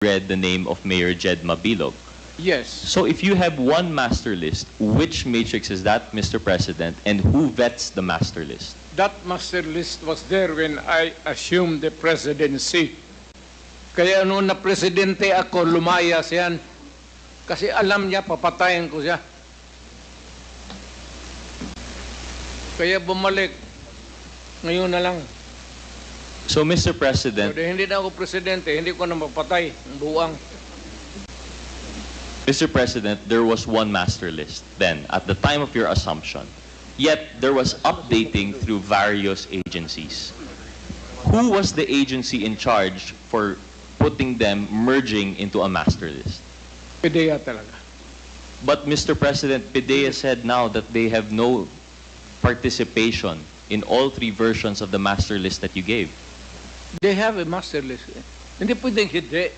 read the name of Mayor Jed Mabilog. Yes. So if you have one master list, which matrix is that, Mr. President, and who vets the master list? That master list was there when I assumed the presidency. Kaya noon na presidente ako, lumayas yan. Kasi alam niya, papatayin ko siya. Kaya bumalik. Ngayon na lang. So, Mr. President, Pero hindi na ako presidente, hindi ko na mapatay ang buwang. Mr. President, there was one master list then at the time of your assumption. Yet there was updating through various agencies. Who was the agency in charge for putting them merging into a master list? Pideya talaga. But Mr. President, PIDEA said now that they have no participation in all three versions of the master list that you gave. They have a master list. Hindi pwedeng hindi.